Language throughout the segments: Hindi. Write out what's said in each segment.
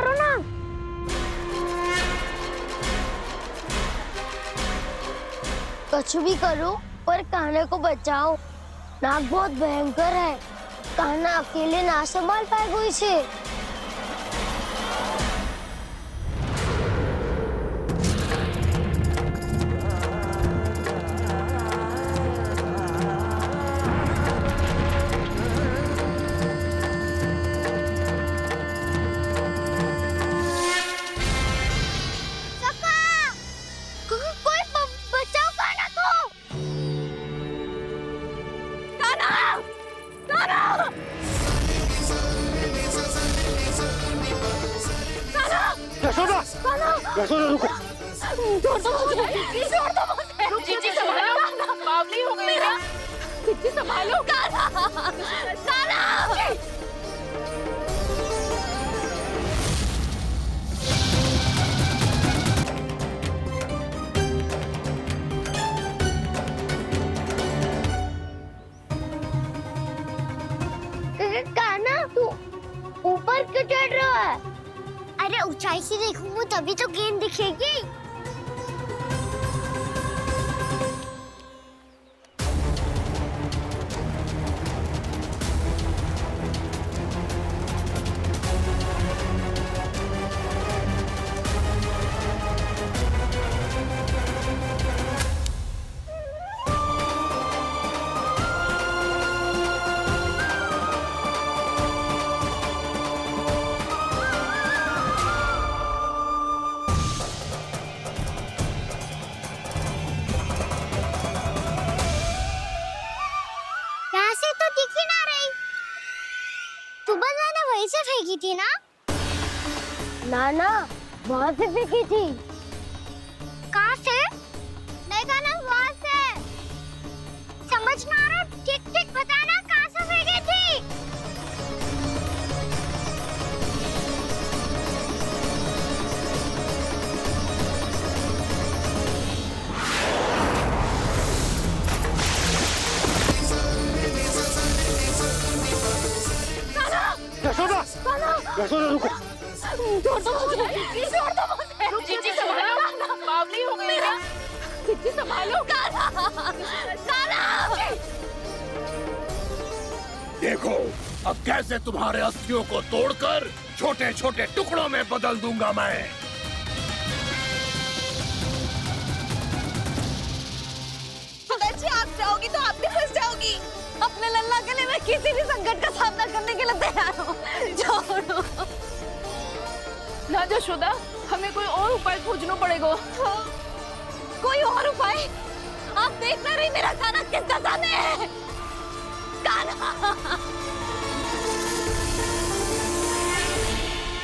करो ना। कुछ भी करो पर कान्हा को बचाओ। नाग बहुत भयंकर है, कान्हा अकेले ना संभाल पाएगा इसे। यशोदा रुको। छोड़ दो मुझे, छोड़ दो मुझे। जीजी संभालो, बावली हो गई क्या? जीजी संभालो। कान्हा, कान्हा। कान्हा, तू ऊपर क्यों चढ़ रहा है? अरे ऊंचाई से देखूंगा तभी तो गेंद दिखेगी। वहीं से फेंकी थी ना? ना वहाँ से फेंकी थी। कहाँ से? नहीं कहना वहाँ से। समझ ना आ रहा, ठीक ठीक बताना कहाँ से फेंकी थी? यशोदा, यशोदा रुको। छोड़ दो मुझे, छोड़ दो मुझे। जीजी संभालो, बावली हो गई क्या? जीजी संभालो। देखो अब कैसे तुम्हारे अस्थियों को तोड़कर छोटे छोटे टुकड़ों में बदल दूंगा मैं। सुदर्शी, आप जाओगी तो आप भी फंस जाओगी। अपने लल्ला के लिए मैं किसी भी संकट का सामना करने के लिए तैयार हूँ। छोड़ो ना यशोदा, हमें कोई और उपाय खोजना पड़ेगा। कोई और उपाय? आप देख ना रही मेरा कान्हा किस दशा में है। कान्हा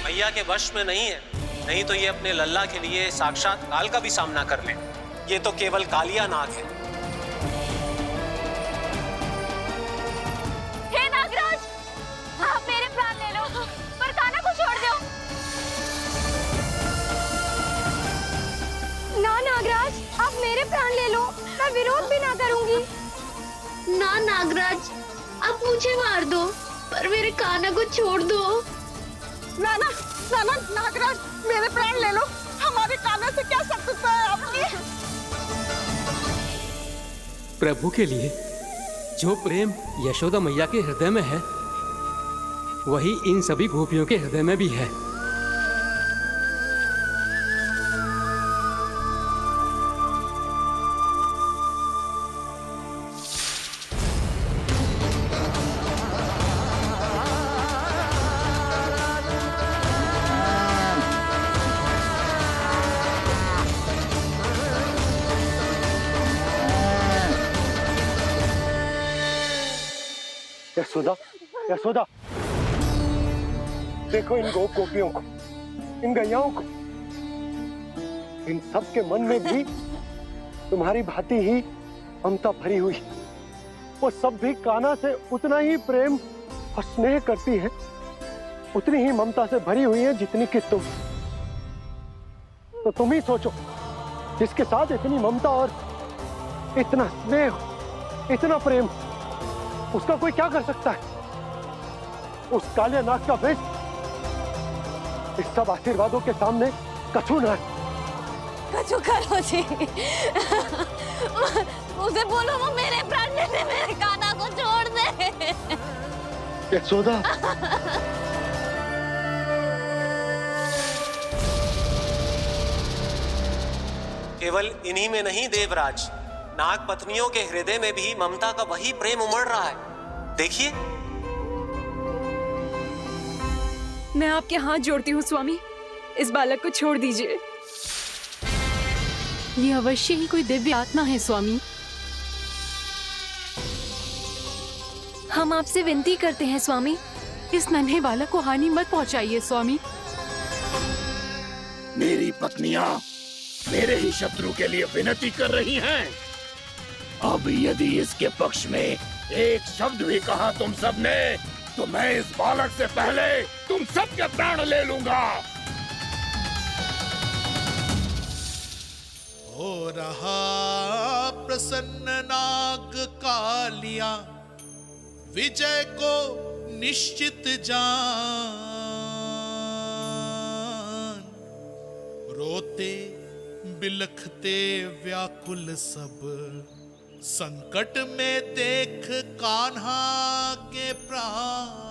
मैया के वश में नहीं है, नहीं तो ये अपने लल्ला के लिए साक्षात काल का भी सामना कर ले। ये तो केवल कालिया नाग है। हे नागराज, आप मेरे प्राण ले लो पर कान्हा को छोड़ दो। ना नागराज, आप मेरे प्राण ले लो, मैं विरोध भी ना करूंगी। ना नागराज, आप मुझे मार दो पर मेरे कान्हा को छोड़ दो। ना नागराज, मेरे प्राण ले लो, हमारे कान्हा से क्या शत्रुता है आपकी? प्रभु के लिए जो प्रेम यशोदा मैया के हृदय में है, वही इन सभी गोपियों के हृदय में भी है। यशोदा, यशोदा, देखो इन गोपियों को, इन गैयाओं को, इन सब के मन में भी तुम्हारी भांति ही ममता भरी हुई। वो सब भी कान्हा से उतना ही प्रेम और स्नेह करती है, उतनी ही ममता से भरी हुई है जितनी कि तुम। तो तुम ही सोचो, जिसके साथ इतनी ममता और इतना स्नेह, इतना प्रेम, उसका कोई क्या कर सकता है? उस काले नाग का वेश इस सब आशीर्वादों के सामने कछु न है। कछु करो जी। उसे बोलो वो मेरे प्राण में से मेरे कान्हा को छोड़ दे। यशोदा, केवल इन्हीं में नहीं देवराज, नाग पत्नियों के हृदय में भी ममता का वही प्रेम उमड़ रहा है। देखिए। मैं आपके हाथ जोड़ती हूँ स्वामी, इस बालक को छोड़ दीजिए। ये अवश्य ही कोई दिव्य आत्मा है स्वामी। हम आपसे विनती करते हैं स्वामी, इस नन्हे बालक को हानि मत पहुंचाइए स्वामी। मेरी पत्नियां मेरे ही शत्रु के लिए विनती कर रही हैं। अब यदि इसके पक्ष में एक शब्द भी कहा तुम सबने, तो मैं इस बालक से पहले तुम सबके प्राण ले लूंगा। हो रहा प्रसन्न नाग कालिया, विजय को निश्चित जान। रोते बिलखते व्याकुल सब, संकट में देख कान्हा के प्राण।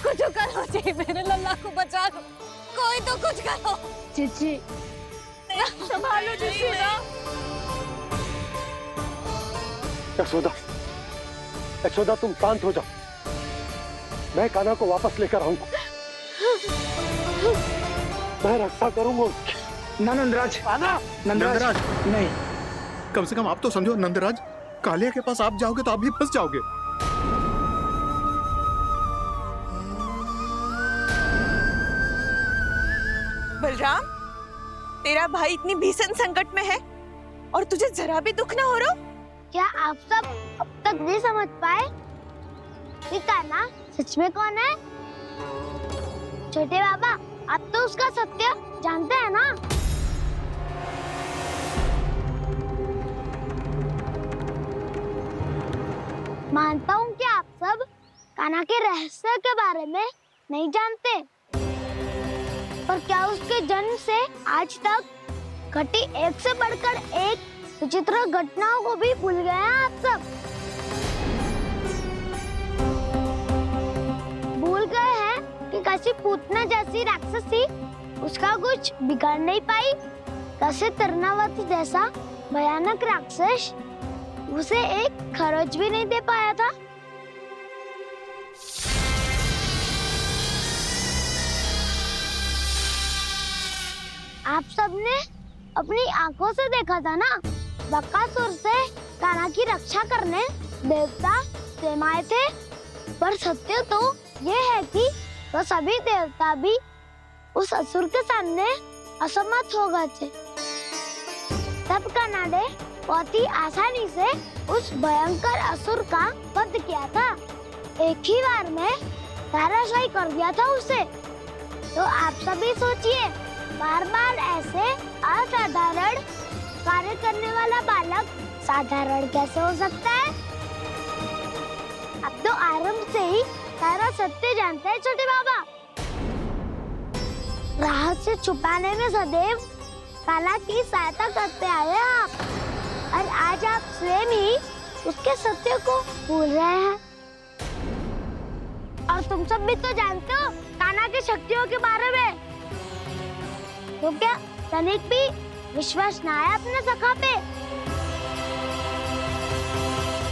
कुछ करो जी, मेरे लल्ला को बचा लो, कोई तो कुछ करो। जीजी संभालो जी सुना। यशोदा, यशोदा तुम शांत हो जाओ, मैं कान्हा को वापस लेकर आऊंगा। मैं रक्षा करूंगा उसकी। ना नंदराज, नंदराज नहीं। कम से कम आप तो समझो नंदराज, कालिया के पास आप जाओगे तो आप भी फंस जाओगे। बलराम, तेरा भाई इतनी भीषण संकट में है और तुझे जरा भी दुख ना हो रहा? क्या आप सब अब तक नहीं समझ पाए कि कान्हा सच में कौन है? छोटे बाबा, आप तो उसका सत्य जानते हैं ना? मानता हूँ कि आप सब कान्हा के रहस्य के बारे में नहीं जानते, पर क्या उसके जन्म से आज तक घटी एक से बढ़कर एक विचित्र घटनाओं को भी भूल गए हैं आप सब? भूल गए हैं कि कैसी पूतना जैसी राक्षसी उसका कुछ बिगाड़ नहीं पाई, कैसे तरनावती जैसा भयानक राक्षस उसे एक खरोच भी नहीं दे पाया था। आप सबने अपनी आंखों से देखा था ना, बकासुर से कान्हा की रक्षा करने देवता स्वयं आए थे। पर सत्य तो ये है कि वो सभी देवता भी उस असुर के सामने असमर्थ हो गए थे। तब कान्हा ने बहुत ही आसानी से उस भयंकर असुर का वध किया था। एक ही बार में धराशायी कर दिया था उसे। तो आप सभी सोचिए, बार बार ऐसे असाधारण कार्य करने वाला बालक साधारण कैसे हो सकता है? अब तो आरंभ से ही सारा सत्य जानते हैं छोटे बाबा। रहस्य छुपाने में सदैव कान्हा की सहायता करते आए हैं आप, और आज आप स्वयं ही उसके सत्य को भूल रहे हैं। और तुम सब भी तो जानते हो कान्हा की शक्तियों के बारे में। तो क्या तनिक भी विश्वास ना है अपने सखा पे?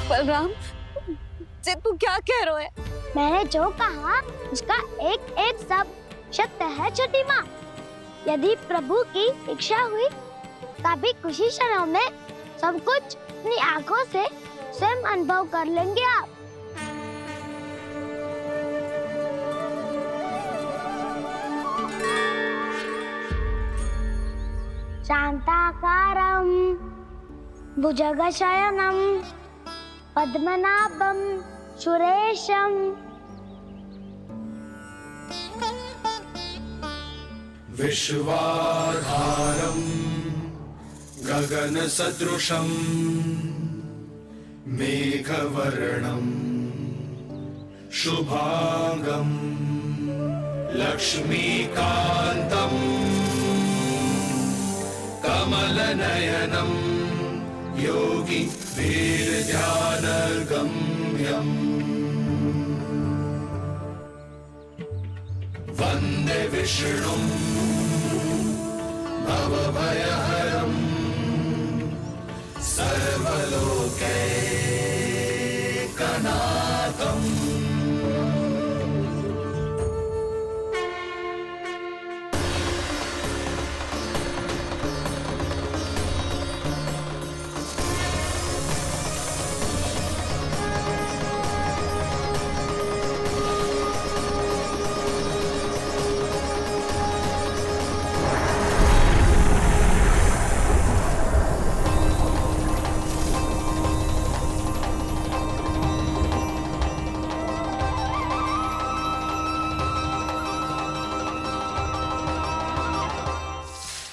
बलराम, जे तू क्या कह रहा है? मैंने जो कहा उसका एक एक शब्द सत्य है छोटी माँ। यदि प्रभु की इच्छा हुई तभी कुछ ही क्षणों में सब कुछ अपनी आंखों से स्वयं अनुभव कर लेंगे आप। शांताकारं भुजगशयनं पद्मनाभं सुरेशं विश्वाधारं गगनसदृशं मेघवर्णं शुभांगं लक्ष्मीकान्तं कमलनयनं योगी वीरध्यानगम्यं वन्दे विष्णुं भवभयहरं सर्वलोकैकनाथम्।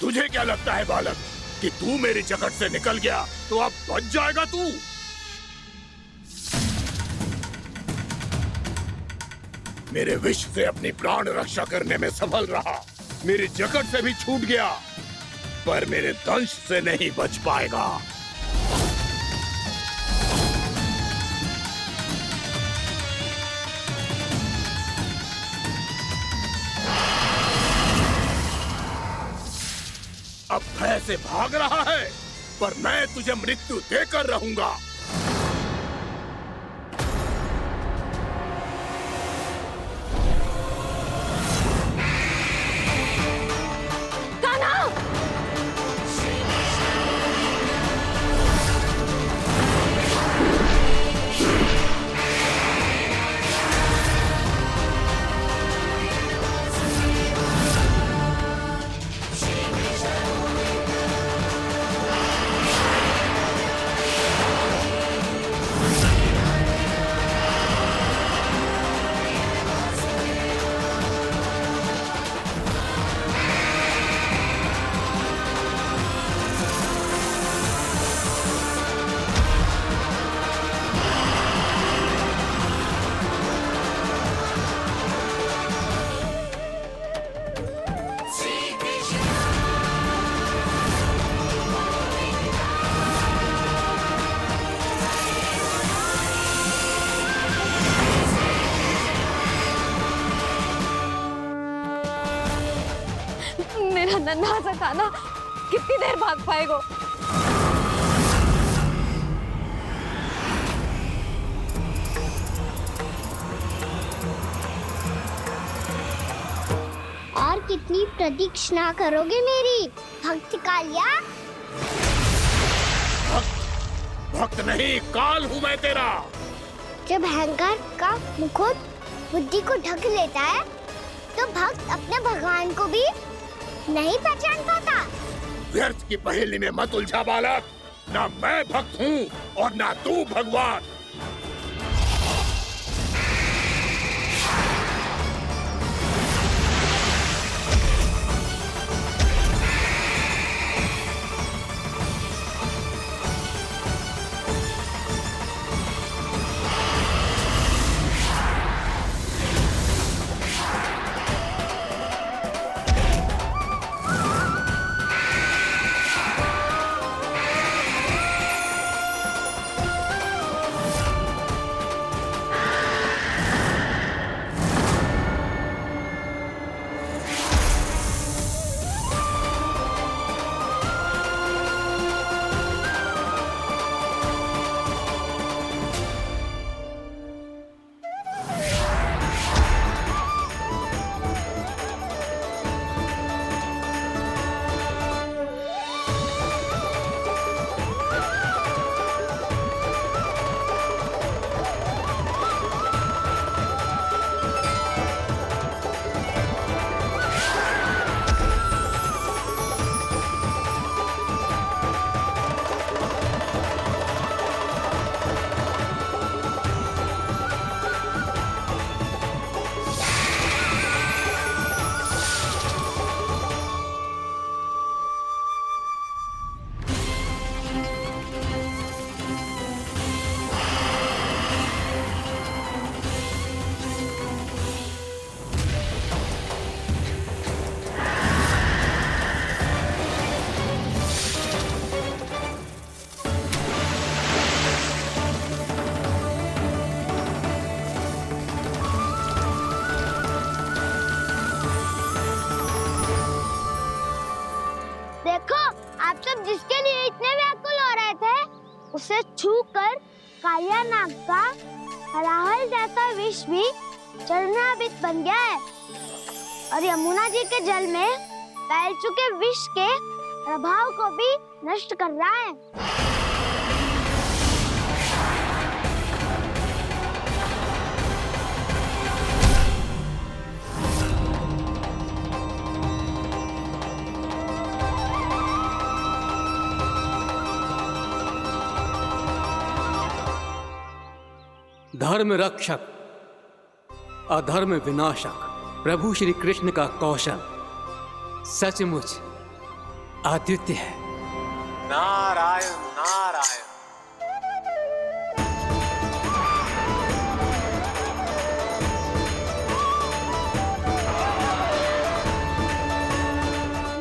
तुझे क्या लगता है बालक कि तू मेरी जकड़ से निकल गया तो अब बच जाएगा तू? मेरे विष से अपनी प्राण रक्षा करने में सफल रहा, मेरी जकड़ से भी छूट गया, पर मेरे दंश से नहीं बच पाएगा। अब भय से भाग रहा है, पर मैं तुझे मृत्यु देकर रहूंगा। मेरा नन्हा सा कान्हा कितनी देर भाग पाएगा? और कितनी प्रतीक्षा करोगे मेरी भक्त कालिया? भक्त नहीं, काल हूं मैं तेरा। जब अहंकार का मुकुट बुद्धि को ढक लेता है तो भक्त अपने भगवान को भी नहीं पहचान पाता। व्यर्थ की पहेली में मत उलझा बालक, ना मैं भक्त हूँ और ना तू भगवान। देखो, आप सब जिसके लिए इतने व्याकुल हो रहे थे, उसे छूकर कालिया नाग का हलाहल जैसा विष भी चरणामृत बन गया है और यमुना जी के जल में फैल चुके विष के प्रभाव को भी नष्ट कर रहा है। धर्म रक्षक अधर्म विनाशक प्रभु श्री कृष्ण का कौशल सचमुच अद्वितीय है। नारायण नारायण।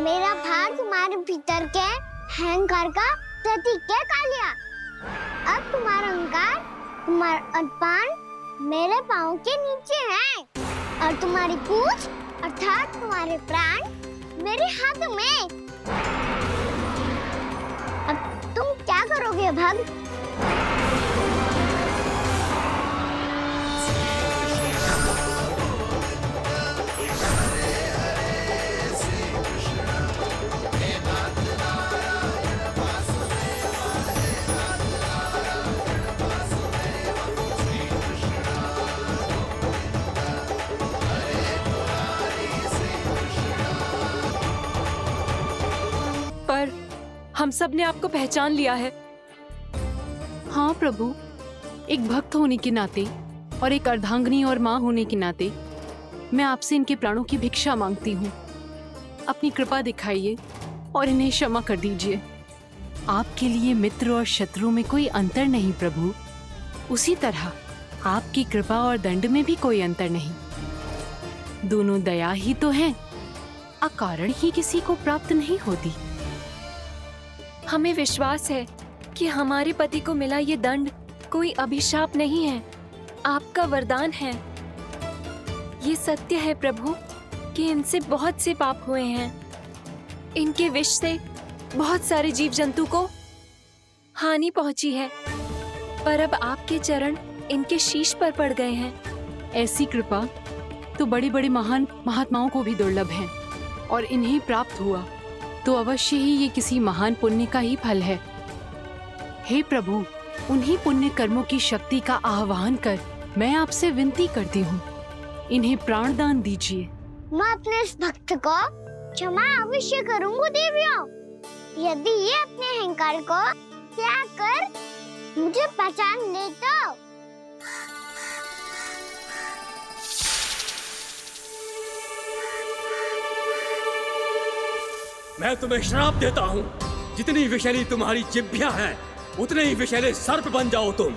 मेरा भाग तुम्हारे भीतर के अहंकार का प्रतीक है कालिया। अब तुम्हारा अहंकार, तुम्हारा अनपान मेरे पाँव के नीचे है और तुम्हारी पूंछ अर्थात तुम्हारे प्राण मेरे हाथ में। अब तुम क्या करोगे भग? पर हम सब ने आपको पहचान लिया है। हाँ प्रभु, एक भक्त होने के नाते और एक अर्धांगिनी और माँ होने के नाते मैं आपसे इनके प्राणों की भिक्षा मांगती हूँ। अपनी कृपा दिखाइए और इन्हें क्षमा कर दीजिए। आपके लिए मित्र और शत्रु में कोई अंतर नहीं प्रभु। उसी तरह आपकी कृपा और दंड में भी कोई अंतर नहीं। दोनों दया ही तो हैं, अकारण ही किसी को प्राप्त नहीं होती। हमें विश्वास है कि हमारे पति को मिला ये दंड कोई अभिशाप नहीं है, आपका वरदान है। ये सत्य है प्रभु कि इनसे बहुत से पाप हुए हैं। इनके विष से बहुत सारे जीव जंतु को हानि पहुंची है, पर अब आपके चरण इनके शीश पर पड़ गए हैं। ऐसी कृपा तो बड़े बड़े महान महात्माओं को भी दुर्लभ है और इन्हें प्राप्त हुआ तो अवश्य ही ये किसी महान पुण्य का ही फल है। हे प्रभु, उन्हीं पुण्य कर्मों की शक्ति का आह्वान कर मैं आपसे विनती करती हूँ, इन्हें प्राण दान दीजिए। मैं अपने इस भक्त को क्षमा अवश्य करूंगा देवियों, यदि ये अपने अहंकार को त्याग कर मुझे पहचान ले तो। मैं तुम्हें श्राप देता हूँ, जितनी विषैली तुम्हारी जिह्वा है उतने ही विषैले सर्प बन जाओ तुम।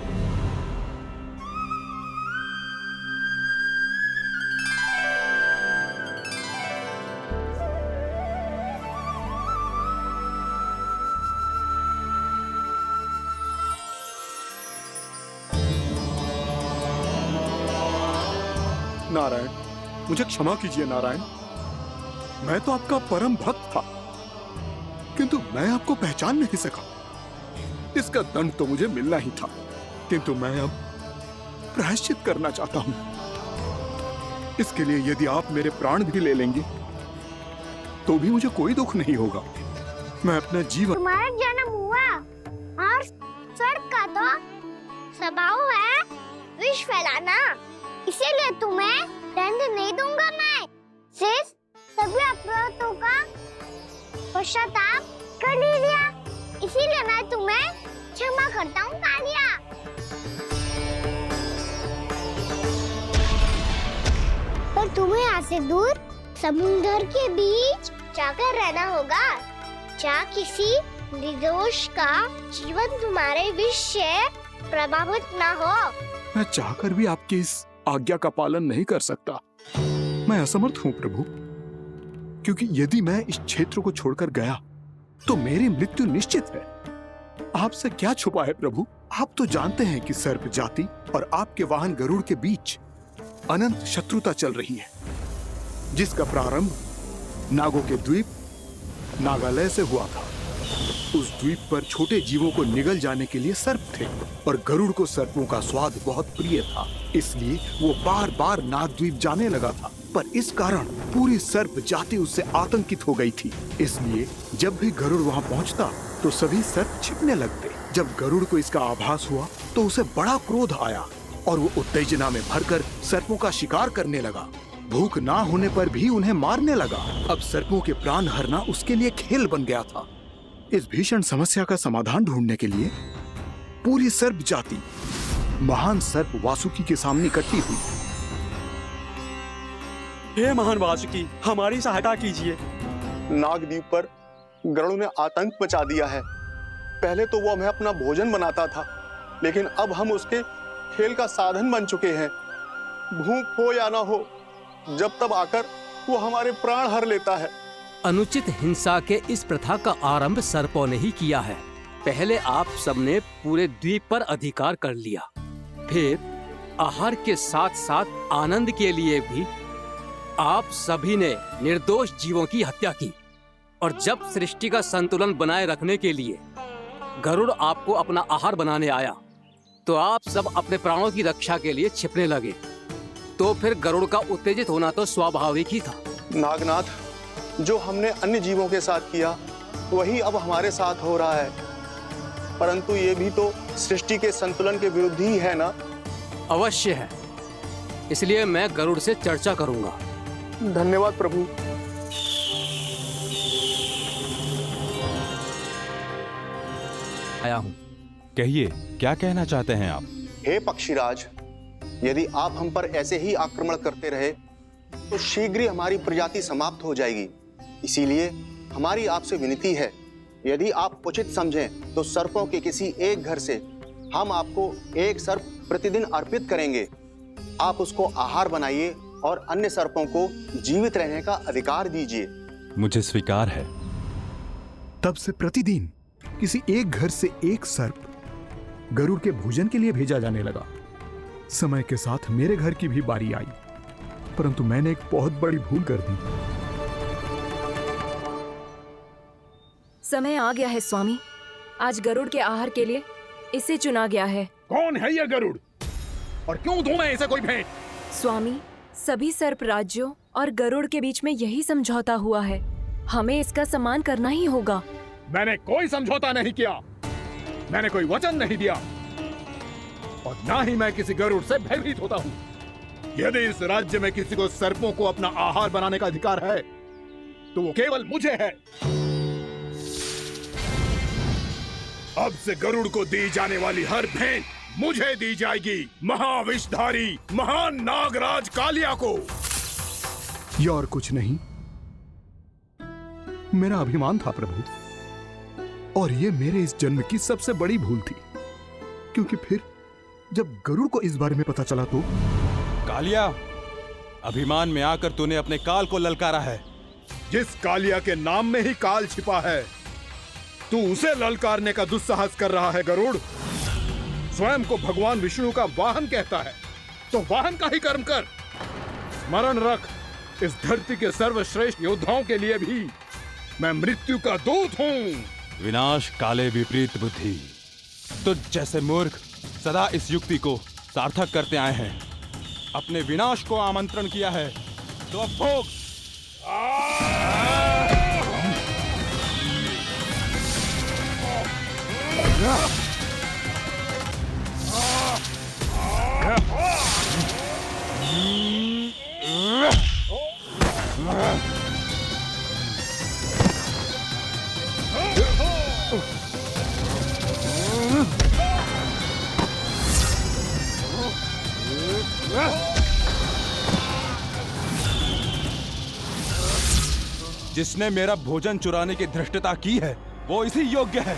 नारायण, मुझे क्षमा कीजिए नारायण। मैं तो आपका परम भक्त था, किंतु मैं आपको पहचान नहीं सका। इसका दंड तो मुझे मिलना ही था, किंतु मैं अब प्रायश्चित करना चाहता हूं। इसके लिए यदि आप मेरे प्राण भी ले लेंगे तो भी मुझे कोई दुख नहीं होगा। मैं अपना जीवन। तुम्हारा जन्म हुआ और स्वर्ग का तो स्वभाव है विष फैलाना, इसीलिए तुम्हें दंड नहीं दूंगा। मैं सिर्फ सभी अपराधों का पश्चाताप कर लिया, इसीलिए मैं तुम्हें क्षमा करता हूँ कालिया। पर तुम्हें यहाँ से दूर समुद्र के बीच जाकर रहना होगा, जहाँ किसी निर्दोष का जीवन तुम्हारे विष से प्रभावित ना हो। मैं चाहकर भी आपकी इस आज्ञा का पालन नहीं कर सकता। मैं असमर्थ हूँ प्रभु, क्योंकि यदि मैं इस क्षेत्र को छोड़कर गया तो मेरी मृत्यु निश्चित है। आपसे क्या छुपा है प्रभु? आप तो जानते हैं कि सर्प जाति और आपके वाहन गरुड़ के बीच अनंत शत्रुता चल रही है, जिसका प्रारंभ नागों के द्वीप नागालय से हुआ था। उस द्वीप पर छोटे जीवों को निगल जाने के लिए सर्प थे और गरुड़ को सर्पों का स्वाद बहुत प्रिय था, इसलिए वो बार बार नागद्वीप जाने लगा था। पर इस कारण पूरी सर्प जाति उससे आतंकित हो गई थी, इसलिए जब भी गरुड़ वहाँ पहुँचता तो सभी सर्प छिपने लगते। जब गरुड़ को इसका आभास हुआ तो उसे बड़ा क्रोध आया और वो उत्तेजना में भरकर सर्पों का शिकार करने लगा। भूख ना होने पर भी उन्हें मारने लगा। अब सर्पों के प्राण हरना उसके लिए खेल बन गया था। इस भीषण समस्या का समाधान ढूंढने के लिए पूरी सर्प जाति महान सर्प वासुकी के सामने इकट्ठी हुई। हे महान वासुकी, हमारी सहायता कीजिए। नागद्वीप पर गरुड़ ने आतंक मचा दिया है। पहले तो वो हमें अपना भोजन बनाता था, लेकिन अब हम उसके खेल का साधन बन चुके हैं। भूख हो या ना हो, जब तब आकर वो हमारे प्राण हर लेता है। अनुचित हिंसा के इस प्रथा का आरंभ सर्पों ने ही किया है। पहले आप सबने पूरे द्वीप पर अधिकार कर लिया, फिर आहार के साथ साथ आनंद के लिए भी आप सभी ने निर्दोष जीवों की हत्या की। और जब सृष्टि का संतुलन बनाए रखने के लिए गरुड़ आपको अपना आहार बनाने आया, तो आप सब अपने प्राणों की रक्षा के लिए छिपने लगे। तो फिर गरुड़ का उत्तेजित होना तो स्वाभाविक ही था। नागनाथ, जो हमने अन्य जीवों के साथ किया वही अब हमारे साथ हो रहा है, परंतु ये भी तो सृष्टि के संतुलन के विरुद्ध ही है ना? अवश्य है, इसलिए मैं गरुड़ से चर्चा करूंगा। धन्यवाद प्रभु। आया हूं। कहिए, क्या कहना चाहते हैं आप? हे पक्षीराज, यदि आप हम पर ऐसे ही आक्रमण करते रहे तो शीघ्र ही हमारी प्रजाति समाप्त हो जाएगी। इसीलिए हमारी आपसे विनती है, यदि आप उचित समझें तो सर्पों के किसी एक घर से हम आपको एक सर्प प्रतिदिन अर्पित करेंगे। आप उसको आहार बनाइए और अन्य सर्पों को जीवित रहने का अधिकार दीजिए। मुझे स्वीकार है। तब से प्रतिदिन किसी एक घर से एक सर्प गरुड़ के भोजन के लिए भेजा जाने लगा। समय के साथ मेरे घर की भी बारी आई, परंतु मैंने एक बहुत बड़ी भूल कर दी। समय आ गया है स्वामी, आज गरुड़ के आहार के लिए इसे चुना गया है। कौन है यह गरुड़ और क्यों दूं मैं इसे कोई भेंट? स्वामी, सभी सर्प राज्यों और गरुड़ के बीच में यही समझौता हुआ है, हमें इसका सम्मान करना ही होगा। मैंने कोई समझौता नहीं किया, मैंने कोई वचन नहीं दिया और ना ही मैं किसी गरुड़ से भयभीत होता हूँ। यदि इस राज्य में किसी को सर्पों को अपना आहार बनाने का अधिकार है तो वो केवल मुझे है। अब से गरुड़ को दी जाने वाली हर भेंट मुझे दी जाएगी, महाविषधारी महान नागराज कालिया को। यह और कुछ नहीं, मेरा अभिमान था प्रभु, और ये मेरे इस जन्म की सबसे बड़ी भूल थी, क्योंकि फिर जब गरुड़ को इस बारे में पता चला तो। कालिया, अभिमान में आकर तूने अपने काल को ललकारा है। जिस कालिया के नाम में ही काल छिपा है, तू उसे ललकारने का दुस्साहस कर रहा है गरुड़। स्वयं को भगवान विष्णु का वाहन कहता है, तो वाहन का ही कर्म कर। स्मरण रख, इस धरती के सर्वश्रेष्ठ योद्धाओं के लिए भी मैं मृत्यु का दूत हूँ। विनाश काले विपरीत बुद्धि। तुझ जैसे मूर्ख सदा इस युक्ति को सार्थक करते आए हैं। अपने विनाश को आमंत्रण किया है तो अब भोग। जिसने मेरा भोजन चुराने की धृष्टता की है वो इसी योग्य है।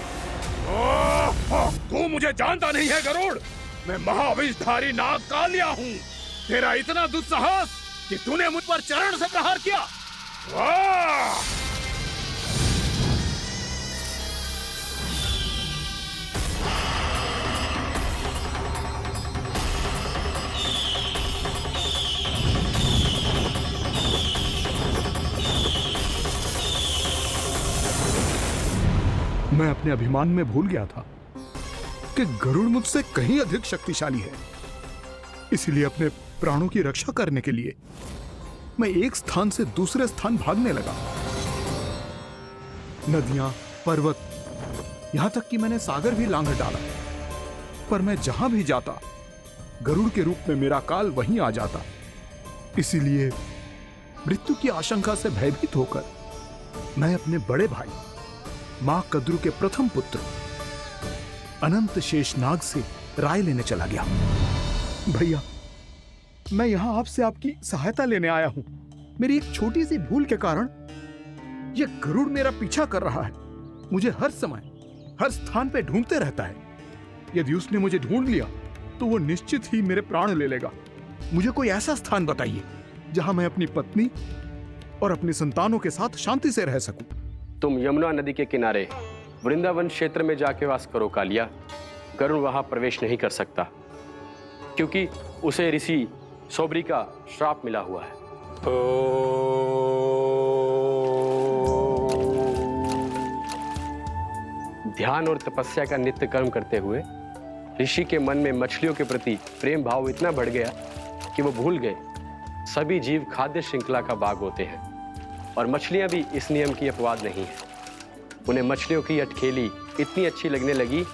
तू मुझे जानता नहीं है गरुड़, मैं महाविषधारी नाग कालिया हूँ। तेरा इतना दुस्साहस कि तूने मुझ पर चरण से प्रहार किया। मैं अपने अभिमान में भूल गया था कि गरुड़ मुझसे कहीं अधिक शक्तिशाली है। इसलिए अपने प्राणों की रक्षा करने के लिए मैं एक स्थान से दूसरे स्थान भागने लगा। नदियां, पर्वत, यहां तक कि मैंने सागर भी लांघ डाला, पर मैं जहां भी जाता गरुड़ के रूप में मेरा काल वहीं आ जाता। इसीलिए मृत्यु की आशंका से भयभीत होकर मैं अपने बड़े भाई मां कद्रू के प्रथम पुत्र अनंत शेषनाग से राय लेने चला गया। भैया, मैं यहां आपसे आपकी सहायता लेने आया हूं। मेरी एक छोटी सी भूल के कारण यह गरुड़ मेरा पीछा कर रहा है। मुझे हर समय हर स्थान पे ढूंढते रहता है। यदि उसने मुझे ढूंढ लिया तो वो निश्चित ही मेरे प्राण ले लेगा। मुझे कोई ऐसा स्थान बताइए जहां मैं अपनी पत्नी और अपनी संतानों के साथ शांति से रह सकूं। तुम यमुना नदी के किनारे वृंदावन क्षेत्र में जाके वास करो कालिया। गरुड़ वहां प्रवेश नहीं कर सकता क्योंकि उसे ऋषि सोबरी का श्राप मिला हुआ है। ध्यान और तपस्या का नित्य कर्म करते हुए ऋषि के मन में मछलियों के प्रति प्रेम भाव इतना बढ़ गया कि वो भूल गए सभी जीव खाद्य श्रृंखला का भाग होते हैं और मछलियां भी इस नियम की अपवाद नहीं है। उन्हें मछलियों की अटखेली इतनी अच्छी लगने लगी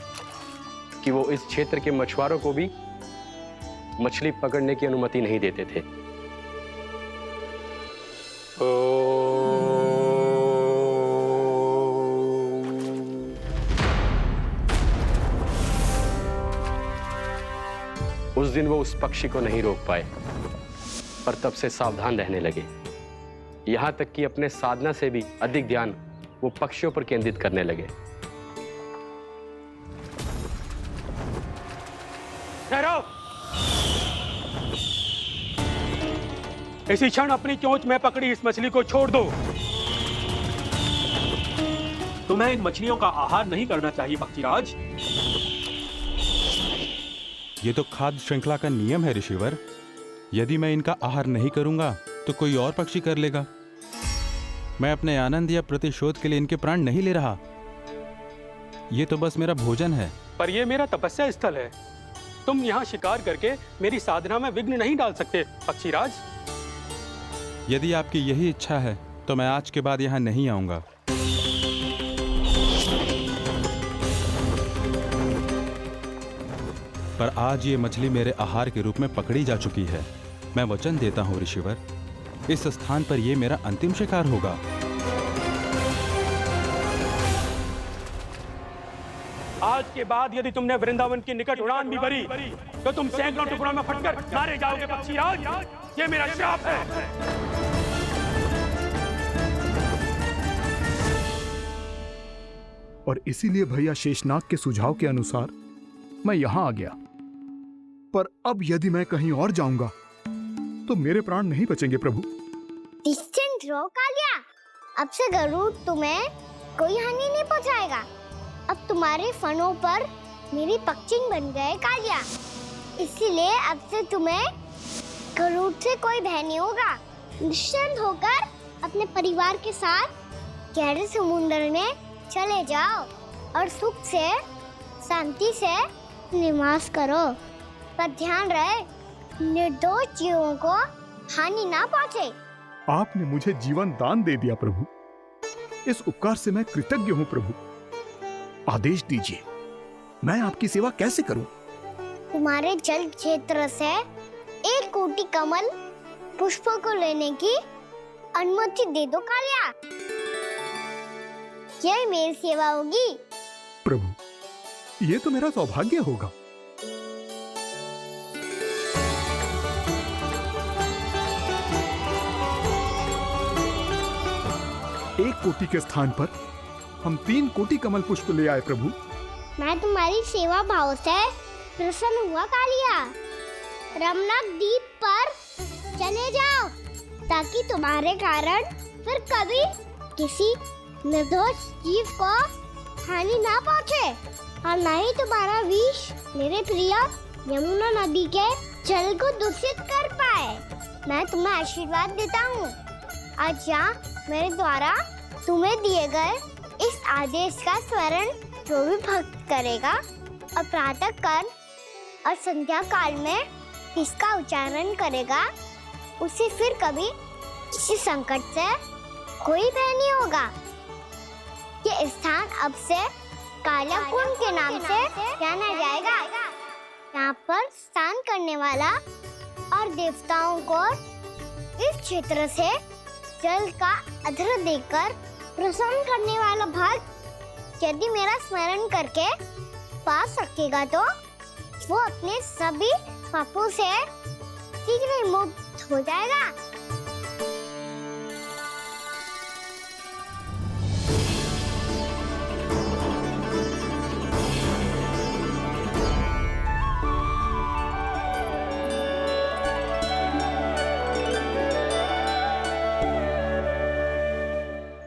कि वो इस क्षेत्र के मछुआरों को भी मछली पकड़ने की अनुमति नहीं देते थे। उस दिन वो उस पक्षी को नहीं रोक पाए, पर तब से सावधान रहने लगे। यहां तक कि अपने साधना से भी अधिक ध्यान वो पक्षियों पर केंद्रित करने लगे। ठहरो! इसी क्षण अपनी चोंच में पकड़ी इस मछली को छोड़ दो। तुम्हें इन मछलियों का आहार नहीं करना चाहिए पक्षीराज। ये तो खाद्य श्रृंखला का नियम है ऋषिवर। यदि मैं इनका आहार नहीं करूंगा तो कोई और पक्षी कर लेगा। मैं अपने आनंद या प्रतिशोध के लिए इनके प्राण नहीं ले रहा। ये तो बस मेरा भोजन है। पर यह मेरा तपस्या स्थल है। तुम यहाँ शिकार करके मेरी साधना में विघ्न नहीं डाल सकते पक्षीराज। यदि आपकी यही इच्छा है तो मैं आज के बाद यहाँ नहीं आऊंगा। पर आज ये मछली मेरे आहार के रूप में पकड़ी जा चुकी है। मैं वचन देता हूँ ऋषिवर, इस स्थान पर ये मेरा अंतिम शिकार होगा। आज के बाद यदि तुमने वृंदावन की निकट उड़ान भी भरी तो तुम सैकड़ों टुकड़ों में फटकर मारे जाओगे पक्षीराज। ये मेरा श्राप है। और इसीलिए भैया शेषनाग के सुझाव के अनुसार मैं यहां आ गया। पर अब यदि मैं कहीं और जाऊंगा तो मेरे प्राण नहीं बचेंगे प्रभु। निश्चिंत रहो कालिया, अब से गरुड़ तुम्हें कोई हानि नहीं पहुंचाएगा। अब तुम्हारे फनों पर मेरी पक्षिंग बन गए कालिया, इसीलिए अब से तुम्हें गरुड़ से कोई भय नहीं होगा। निश्चिंत होकर अपने परिवार के साथ गहरे समुद्र में चले जाओ और सुख से शांति से निवास करो। पर ध्यान रहे निर्दोष जीवों को हानि ना पहुंचे। आपने मुझे जीवन दान दे दिया प्रभु, इस उपकार से मैं कृतज्ञ हूँ प्रभु। आदेश दीजिए, मैं आपकी सेवा कैसे करूं? तुम्हारे जल क्षेत्र से 1 कोटि कमल पुष्पों को लेने की अनुमति दे दो कालिया। यह मेरी सेवा होगी। प्रभु, ये तो मेरा सौभाग्य होगा। 1 कोटि के स्थान पर हम 3 कोटि कमल पुष्प ले आए प्रभु। मैं तुम्हारी सेवा भाव से प्रसन्न हुआ कालिया। रमणक द्वीप पर चले जाओ ताकि तुम्हारे कारण फिर कभी किसी निर्दोष जीव को हानि ना पहुंचे और न ही तुम्हारा विष मेरे प्रिय यमुना नदी के जल को दूषित कर पाए। मैं तुम्हें आशीर्वाद देता हूँ। आज यहाँ मेरे द्वारा तुम्हें दिए गए इस आदेश का स्मरण जो भी भक्त करेगा और प्रातः काल और संध्या काल में इसका उच्चारण करेगा, उसे फिर कभी किसी संकट से कोई भय नहीं होगा। ये स्थान अब से काला कुंड के नाम से जाना जाएगा। यहाँ पर स्नान करने वाला और देवताओं को इस क्षेत्र से जल का अर्घ्य देकर प्रसन्न करने वाला भक्त यदि मेरा स्मरण करके पास रखेगा तो वो अपने सभी पापों से शीघ्र ही मुक्त हो जाएगा।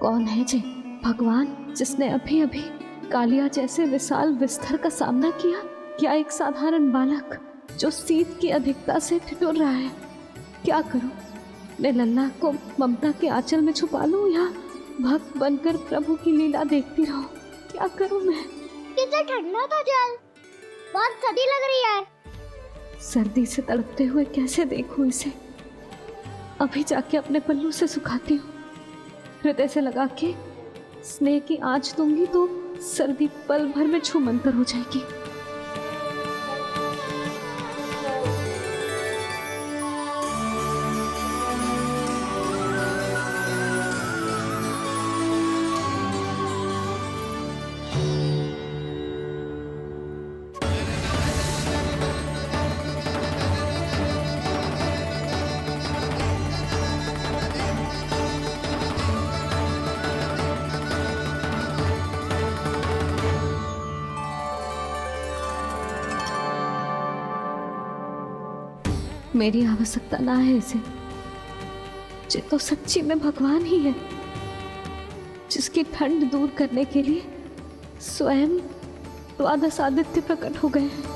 कौन है जी भगवान जिसने अभी अभी कालिया जैसे विशाल विस्तर का सामना किया? क्या एक साधारण बालक जो शीत की अधिकता से ठिठुर रहा है? क्या करूं? मैं लल्ला को ममता के आंचल में छुपा लूं या भक्त बनकर प्रभु की लीला देखती रहूं? क्या करूं मैं? कितना ठंडा था जल, बहुत सर्दी लग रही है। सर्दी से तड़पते हुए कैसे देखूं इसे? अभी जाके अपने पल्लू से सुखाती हूँ। हृदय से लगा के स्नेह की आंच दूंगी तो सर्दी पल भर में छूमंतर हो जाएगी। मेरी आवश्यकता ना है इसे। ये तो सच्ची में भगवान ही है जिसकी ठंड दूर करने के लिए स्वयं द्वादश आदित्य प्रकट हो गए हैं।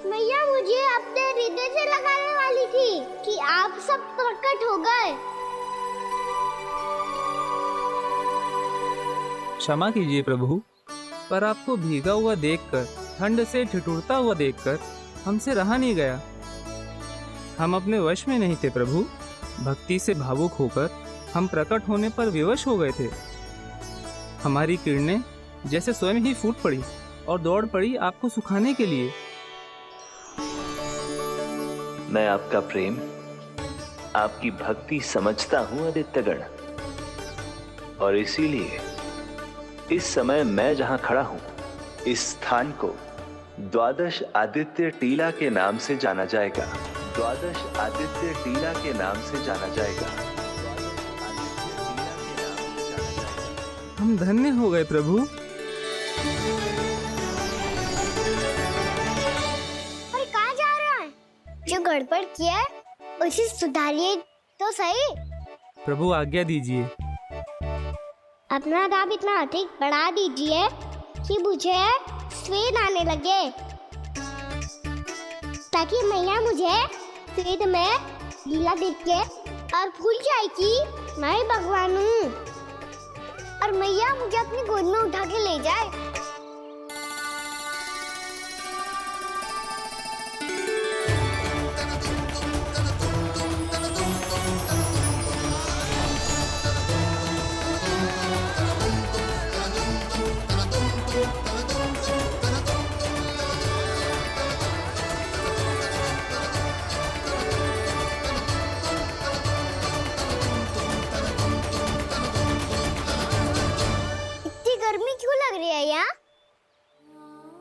मैया मुझे अपने हृदय से लगाने वाली थी कि आप सब प्रकट हो गए। क्षमा कीजिए प्रभु, पर आपको भीगा हुआ देखकर, ठंड से ठिठुरता हुआ देखकर हमसे रहा नहीं गया। हम अपने वश में नहीं थे प्रभु। भक्ति से भावुक होकर हम प्रकट होने पर विवश हो गए थे। हमारी किरणें जैसे स्वयं ही फूट पड़ी और दौड़ पड़ी आपको सुखाने के लिए। मैं आपका प्रेम, आपकी भक्ति समझता हूं आदित्यगण, और इसीलिए इस समय मैं जहां खड़ा हूं, इस स्थान को द्वादश आदित्य टीला के नाम से जाना जाएगा। द्वादश आदित्य टीला के नाम से जाना जाएगा। हम धन्य हो गए प्रभु। अरे कहाँ जा रहा है? जो गड़बड़ किया है उसे सुधारिए तो सही। प्रभु आज्ञा दीजिए। अपना दाम इतना अधिक बढ़ा दीजिए कि मुझे स्वेद आने लगे, ताकि मैया मुझे स्वेद में लीला देख के और भूल जाए कि मैं भगवान हूँ, और मैया मुझे अपनी गोद में उठा के ले जाए।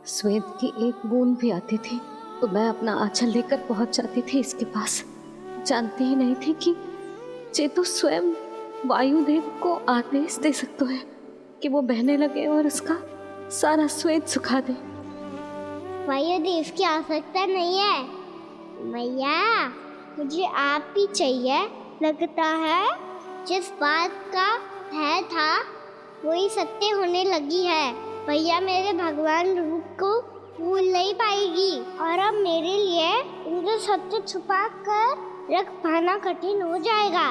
स्वेद की एक बूंद भी आती थी तो मैं अपना आंचल लेकर पहुंच जाती थी इसके पास। जानती ही नहीं थी कि चेतु स्वयं वायुदेव को आदेश दे सकता है कि वो बहने लगे और उसका सारा स्वेद सुखा दे। वायुदेव की आवश्यकता नहीं है मैया, मुझे आप ही चाहिए, लगता है जिस बात का भय था वही सत्य होने लगी है। भैया मेरे भगवान रूप को भूल नहीं पाएगी और अब मेरे लिए उनके सत्य छुपा कर रख पाना कठिन हो जाएगा।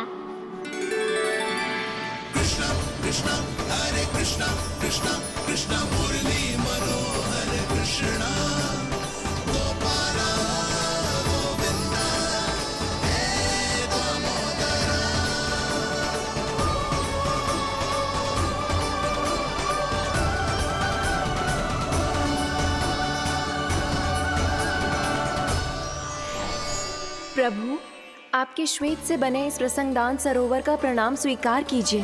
कृष्णा कृष्णा हरे कृष्णा कृष्णा कृष्णा मुरली मनोहर कृष्णा गोपाला गोविंदा हे दामोदरा। प्रभु, आपके श्वेत से बने इस प्रसंगदान सरोवर का प्रणाम स्वीकार कीजिए।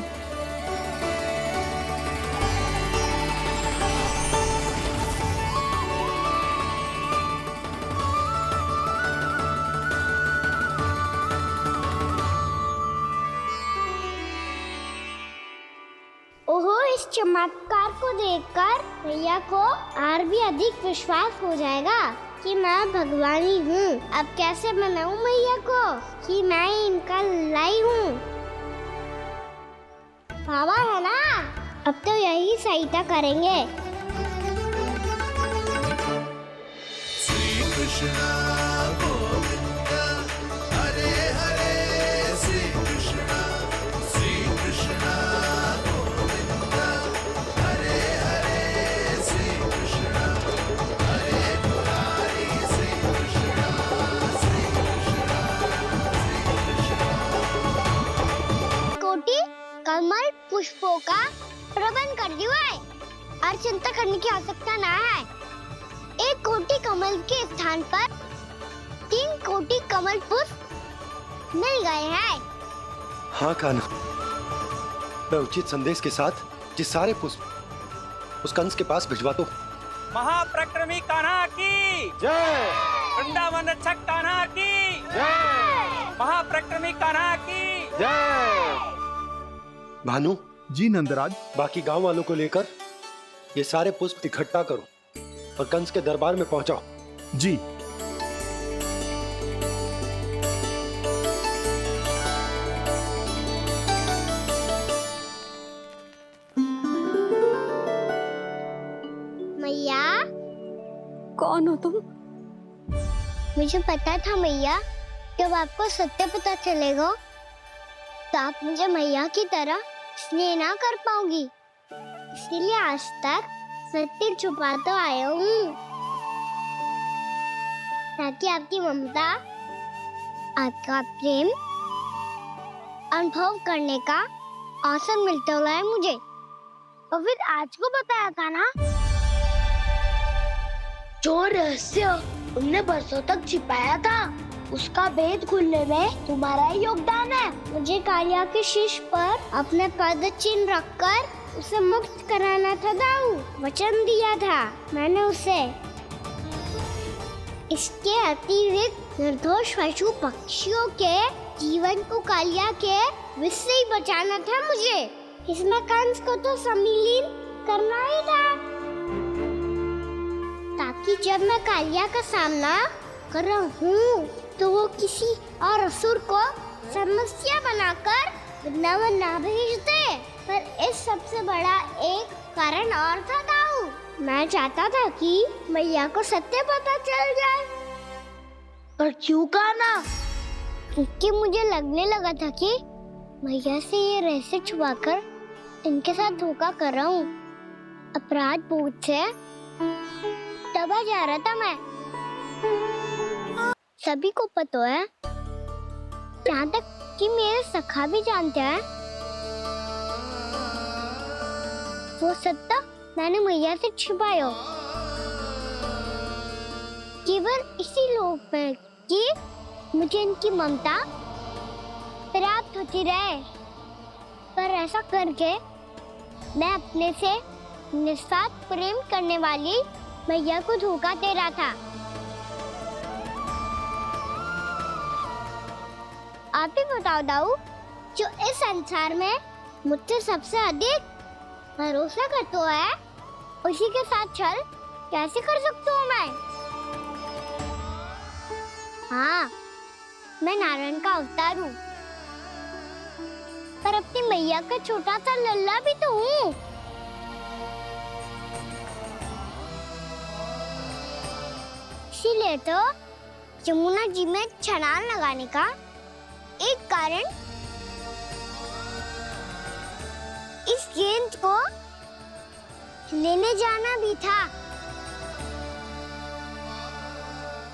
ओहो, इस चमत्कार को देखकर भैया को और भी अधिक विश्वास हो जाएगा कि मैं भगवानी हूँ। अब कैसे मनाऊं मैया को कि मैं इनका लाई हूँ। बाबा है ना, अब तो यही सहायता करेंगे। श्री कृष्णा गोविंद हरे हरे श्री कृष्णा गोविंद हरे हरे श्री कृष्णा हरे मुरारी श्री कृष्णा कोटि कमल पुष्पों का प्रबंध कर दिया है और चिंता करने की आवश्यकता ना है। 1 कोटि कमल के स्थान पर 3 कोटि कमल पुष्प मिल गए हैं। हाँ कान्हा, मैं उचित संदेश के साथ ये सारे पुष्प उस कंस के पास भिजवा दो। महाप्रक्रमी कान्हा की जय। वृंदावन रक्षक कान्हा की जय। महाप्रक्रमी कान्हा की जय। भानु जी नंदराज, बाकी गांव वालों को लेकर ये सारे पुष्प इकट्ठा करो और कंस के दरबार में पहुंचाओ। जी। मैया, कौन हो तुम? मुझे पता था मैया, जब आपको सत्य पता चलेगा तो आप मुझे मैया की तरह स्नेह ना कर पाओगी, इसलिए आज तक सत्य छुपाता आया हूँ ताकि आपकी ममता, आपका प्रेम अनुभव करने का अवसर मिलता है मुझे। और फिर आज को बताया था ना, जो रहस्य तुमने बरसों तक छिपाया था उसका भेद खुलने में तुम्हारा ही योगदान है। मुझे कालिया के शीश पर अपने पद चिन्ह रखकर उसे मुक्त कराना था दाऊ, वचन दिया था मैंने उसे। इसके अतिरिक्त निर्दोष पशु पक्षियों के जीवन को कालिया के विष से ही बचाना था मुझे। इसमें कंस को तो सम्मिलित करना ही था ताकि जब मैं कालिया का सामना कर रहा हूँ तो वो किसी और असुर को समस्या बनाकर वृंदावन ना भेज दे। पर इस सबसे बड़ा एक कारण और था दाऊ, मैं चाहता था कि मैया को सत्य पता चल जाए। पर क्यों कहा ना? क्योंकि मुझे लगने लगा था कि मैया से ये रहस्य छुपाकर इनके साथ धोखा कर रहा हूँ। अपराध बोझ से दबा जा रहा था मैं। सभी को पता है, यहाँ तक कि मेरे सखा भी जानते हैं, वो सत्ता मैंने मैया से छुपाया केवल इसी लोभ में कि मुझे इनकी ममता प्राप्त होती रहे। पर ऐसा करके मैं अपने से निस्वार्थ प्रेम करने वाली मैया को धोखा दे रहा था। आप ही बताओ दाऊ, जो इस संसार में मुझसे सबसे अधिक भरोसा करता है उसी के साथ छल कैसे कर सकता हूँ मैं? हाँ, मैं नारायण का अवतार हूँ पर अपनी मैया का छोटा सा लल्ला भी तो हूँ। इसीलिए तो यमुना जी में छलांग लगाने का एक कारण इस गेंद को लेने जाना भी था।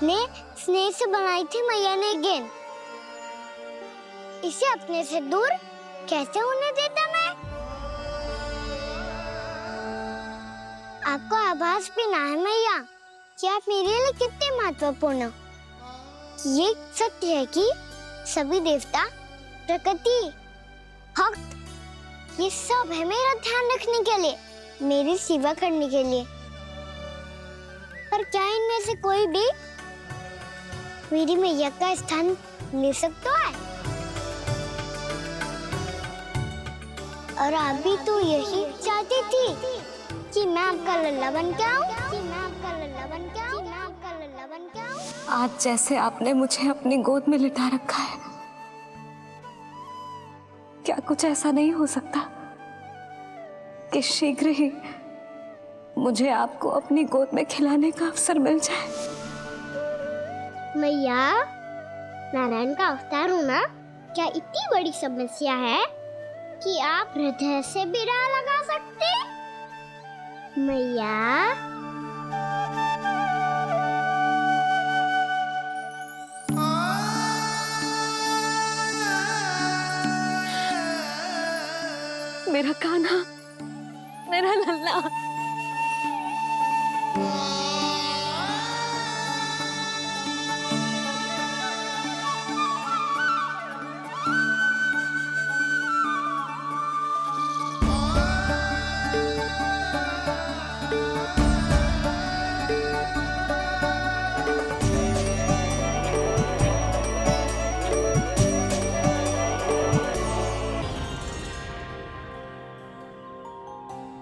ने स्नेह से बनाई थी मैया ने गेंद, इसे अपने से दूर कैसे होने देता मैं? आपको आभास भी ना है मैया कि आप मेरे लिए कितने महत्वपूर्ण हो। ये सत्य है कि सभी देवता, प्रकृति, भक्त, ये सब है मेरा ध्यान रखने के लिए, मेरी सेवा करने के लिए। पर क्या इनमें से कोई भी मेरी मैया का स्थान ले सकता है? और आप भी तो यही चाहती थी कि मैं आपका लल्ला बन के आऊं, कि मैं आपका लल्ला बन के आऊं, कि मैं आपका लल्ला बन के आऊं। आज जैसे आपने मुझे अपनी गोद में लिटा रखा है, क्या कुछ ऐसा नहीं हो सकता कि शीघ्र ही मुझे आपको अपनी गोद में खिलाने का अवसर मिल जाए? मैया, नारायण का अवतार होना क्या इतनी बड़ी समस्या है कि आप हृदय से भी राह लगा सकते? मैया, मेरा कान्हा, मेरा लल्ला।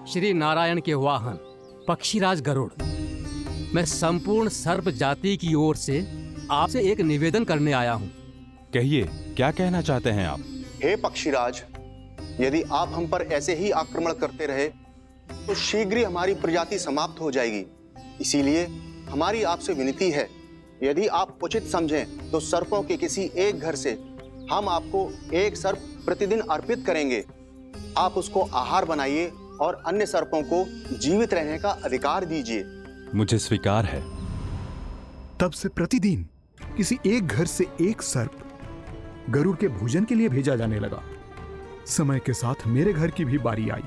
श्री नारायण के वाहन पक्षीराज गरुड़, मैं संपूर्ण सर्प जाति की ओर से आपसे एक निवेदन करने आया हूँ। कहिए, क्या कहना चाहते हैं आप? हे पक्षीराज, यदि आप हम पर ऐसे ही आक्रमण करते रहे तो शीघ्र ही हमारी प्रजाति समाप्त हो जाएगी। इसीलिए हमारी आपसे विनती है, यदि आप उचित समझें तो सर्पों के किसी एक घर से हम आपको एक सर्प प्रतिदिन अर्पित करेंगे। आप उसको आहार बनाइए और अन्य सर्पों को जीवित रहने का अधिकार दीजिए। मुझे स्वीकार है। तब से प्रतिदिन किसी एक घर से एक सर्प गरुड़ के भोजन के लिए भेजा जाने लगा। समय के साथ मेरे घर की भी बारी आई,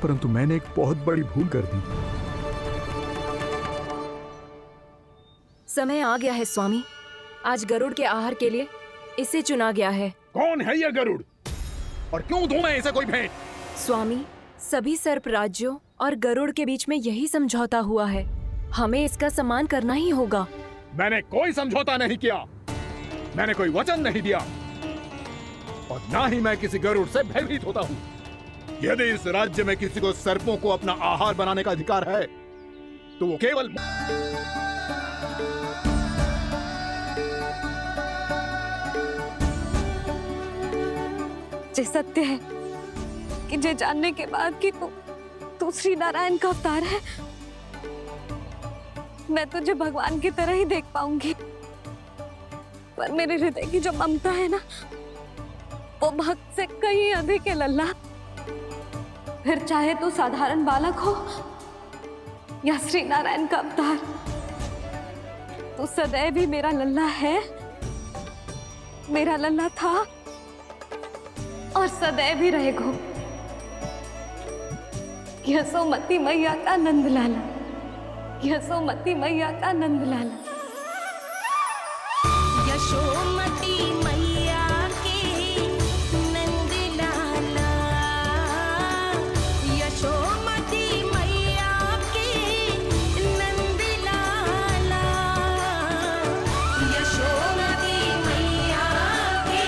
परंतु मैंने एक बहुत बड़ी भूल कर दी। समय आ गया है स्वामी, आज गरुड़ के आहार के लिए इसे चुना गया है। कौन है यह गरुड़ और क्यों दूं मैं इसे कोई भेंट? स्वामी, सभी सर्प राज्यों और गरुड़ के बीच में यही समझौता हुआ है, हमें इसका सम्मान करना ही होगा। मैंने कोई समझौता नहीं किया, मैंने कोई वचन नहीं दिया और ना ही मैं किसी गरुड़ से भयभीत होता हूँ। यदि इस राज्य में किसी को सर्पों को अपना आहार बनाने का अधिकार है तो वो केवल ये सत्य है कि ये जानने के बाद कि तू श्री नारायण का अवतार है, मैं तुझे भगवान की तरह ही देख पाऊंगी। पर मेरे हृदय की जो ममता है ना, वो भक्त से कहीं अधिक है लल्ला। फिर चाहे तू साधारण बालक हो या श्री नारायण का अवतार, तू सदैव ही मेरा लल्ला है, मेरा लल्ला था और सदैव ही रहेगा। यशोमती मैया का नंद लाला, यशोमती मैया का नंद लाला। यशोमती मैया के नंद लाला, यशोमती मैया के नंद लाला, यशोमती मैया के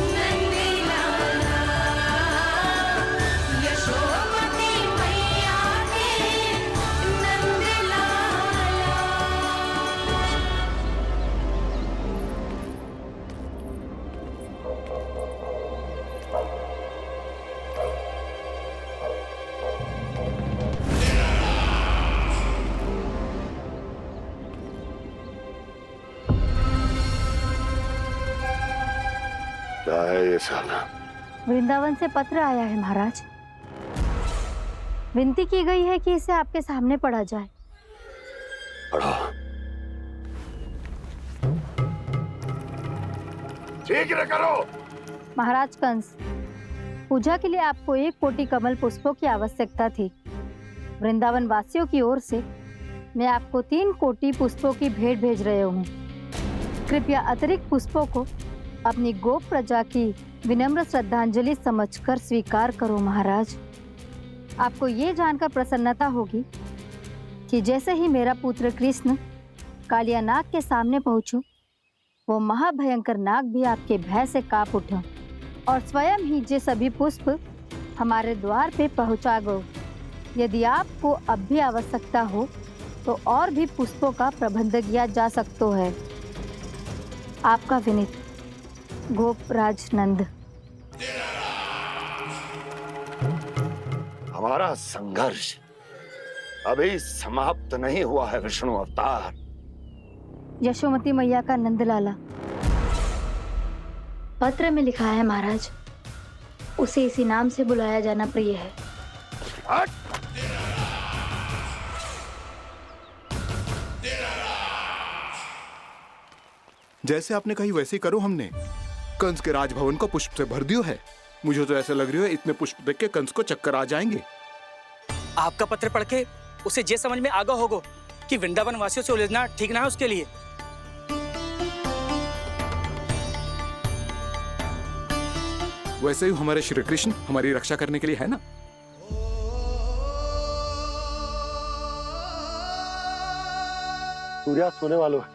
नंद लाला, यशोमती मैया के नंद लाला। है ये साला? वृंदावन से पत्र आया है महाराज। विनती की गई है कि इसे आपके सामने पढ़ा जाए। पढ़ो। शीघ्र करो। महाराज कंस, पूजा के लिए आपको 1 कोटि कमल पुष्पों की आवश्यकता थी। वृंदावन वासियों की ओर से मैं आपको 3 कोटि पुष्पों की भेंट भेज रहे हूँ। कृपया अतिरिक्त पुष्पों को अपनी गोप प्रजा की विनम्र श्रद्धांजलि समझकर स्वीकार करो महाराज। आपको ये जानकर प्रसन्नता होगी कि जैसे ही मेरा पुत्र कृष्ण कालिया नाग के सामने पहुंचो, वो महाभयंकर नाग भी आपके भय से कांप उठा और स्वयं ही ये सभी पुष्प हमारे द्वार पे पहुंचा गो। यदि आपको अब भी आवश्यकता हो तो और भी पुष्पों का प्रबंध किया जा सकता है। आपका विनीत गोपराज नंद। हमारा संघर्ष अभी समाप्त नहीं हुआ है विष्णु अवतार। यशोमती मैया का नंदलाला। पत्र में लिखा है महाराज, उसे इसी नाम से बुलाया जाना प्रिय है। जैसे आपने कही वैसे ही करो। हमने कंस के राजभवन को पुष्प से भर दियो है। मुझे तो ऐसा लग रही है इतने पुष्प देख के कंस को चक्कर आ जाएंगे। आपका पत्र पढ़ के उसे ये समझ में आगा होगा कि वृंदावन वासियों से उलझना ठीक ना है उसके लिए। वैसे ही हमारे श्री कृष्ण हमारी रक्षा करने के लिए है ना। सूर्या सोने वालों है,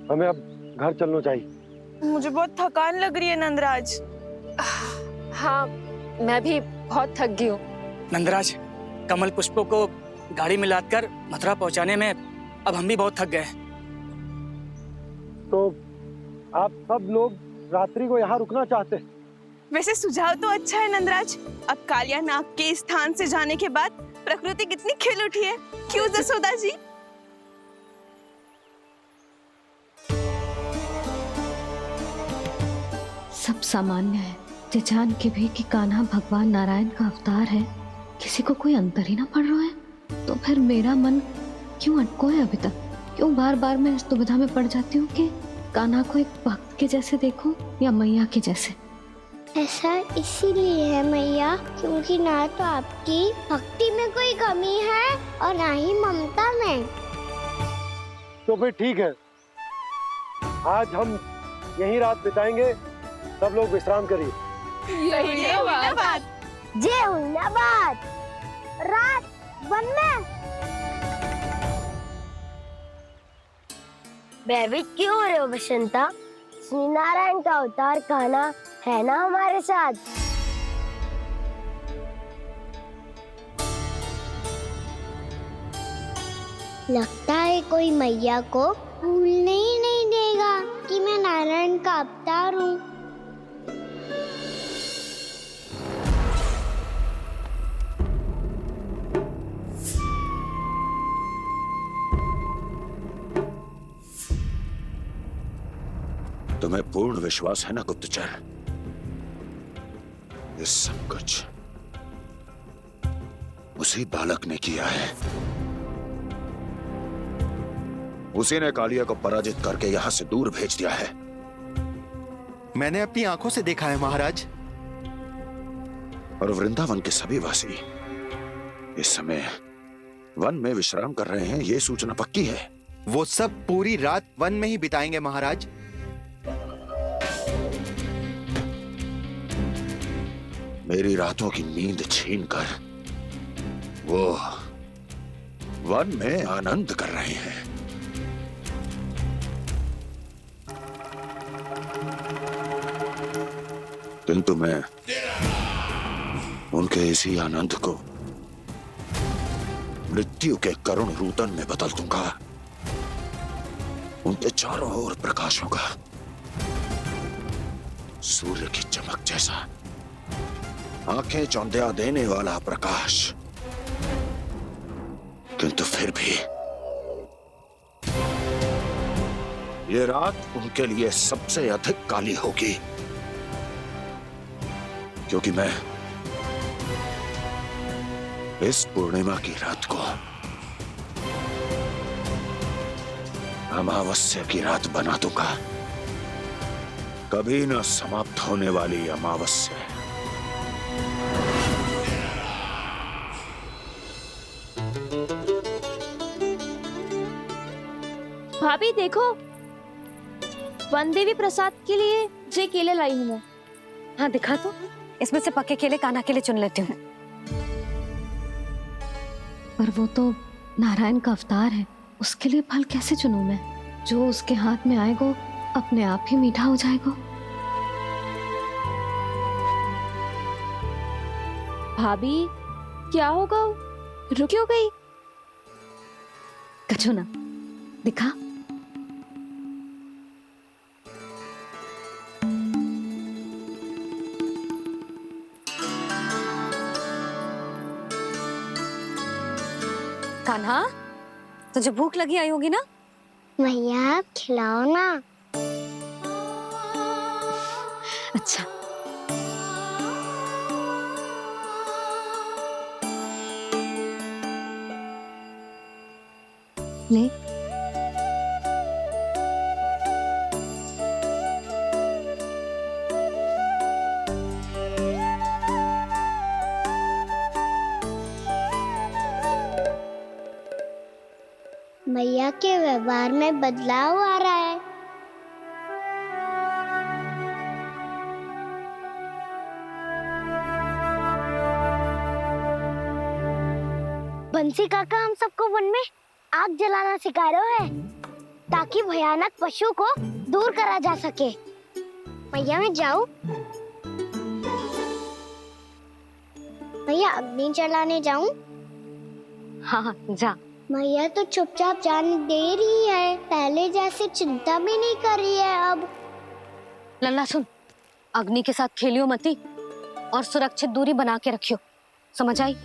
हमें अब घर चलना चाहिए। मुझे बहुत थकान लग रही है नंदराज। हाँ, मैं भी बहुत थक गई हूँ। नंदराज, कमल पुष्पों को गाड़ी में लादकर मथुरा पहुंचाने में अब हम भी बहुत थक गए। तो आप सब लोग रात्रि को यहाँ रुकना चाहते हैं? वैसे सुझाव तो अच्छा है नंदराज। अब कालिया नाग के स्थान से जाने के बाद प्रकृति कितनी खिल उठी है, क्यों जसोदा जी? सब सामान्य है, ये जान के भी कि कान्हा भगवान नारायण का अवतार है, किसी को कोई अंतर ही ना पड़ रहा है। तो फिर मेरा मन क्यों अटको है अभी तक? क्यों बार बार मैं इस दुविधा में पड़ जाती हूँ कि कान्हा को एक भक्त के जैसे देखूं या मैया के जैसे? ऐसा इसीलिए है मैया क्योंकि ना तो आपकी भक्ति में कोई कमी है और ना ही ममता में। तो फिर ठीक है, आज हम यहीं रात बिताएंगे। सब लोग विश्राम करिए। जय हुइनाबाद। जय हुइनाबाद। रात वन में भयभीत क्यों हो रहे हो बसंता? श्री नारायण का अवतार कान्हा है ना हमारे साथ। लगता है कोई मैया को भूलने ही नहीं देगा कि मैं नारायण का अवतार हूँ। तुम्हें पूर्ण विश्वास है ना गुप्तचर? ये सब कुछ उसी बालक ने किया है। उसी ने कालिया को पराजित करके यहां से दूर भेज दिया है। मैंने अपनी आंखों से देखा है महाराज। और वृंदावन के सभी वासी इस समय वन में विश्राम कर रहे हैं, ये सूचना पक्की है। वो सब पूरी रात वन में ही बिताएंगे महाराज। मेरी रातों की नींद छीनकर वो वन में आनंद कर रहे हैं। किंतु मैं उनके इसी आनंद को मृत्यु के करुण रूदन में बदल दूंगा। उनके चारों ओर प्रकाश होगा, सूर्य की चमक जैसा, आंखें चौंधिया देने वाला प्रकाश। किंतु फिर भी ये रात उनके लिए सबसे अधिक काली होगी। क्योंकि मैं इस पूर्णिमा की रात को अमावस्या की रात बना दूंगा, कभी न समाप्त होने वाली अमावस्या। भाभी देखो, वन देवी प्रसाद के लिए जे केले लाई हूँ मैं। हाँ दिखा तो, इसमें से पक्के केले कान्हा के लिए चुन लेती हूँ। पर वो तो नारायण का अवतार है, उसके लिए फल कैसे चुनूं मैं? जो उसके हाथ में आएगा अपने आप ही मीठा हो जाएगा। भाभी क्या होगा? रुक क्यों गई? कछू ना दिखा। कान्हा, तुझे भूख लगी आई होगी ना? भैया आप खिलाओ ना। अच्छा ले। भैया के व्यवहार में बदलाव आ रहा है। बंसी काका हम सबको वन में आग जलाना सिखा रहे हैं ताकि भयानक पशु को दूर करा जा सके। भैया मैं जाऊं? भैया अग्नि जलाने जाऊं? हाँ जा। भैया तो चुपचाप जाने दे रही है, पहले जैसे चिंता भी नहीं कर रही है अब। लल्ला सुन, अग्नि के साथ खेलियो मती और सुरक्षित दूरी बना के रखियो, समझ आई?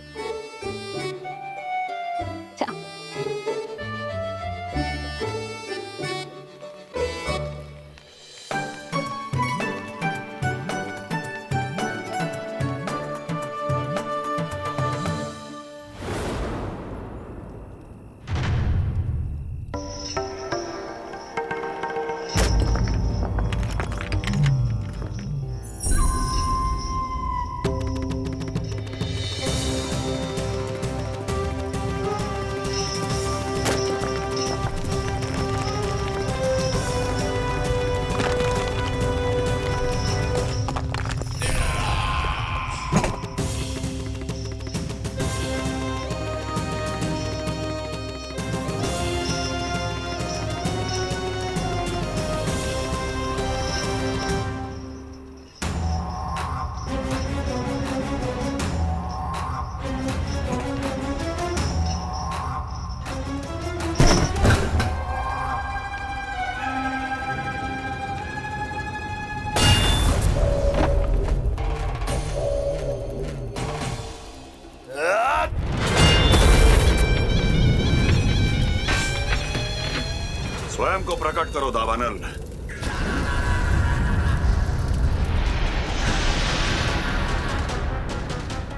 स्वयं को प्रकट करो दावानल।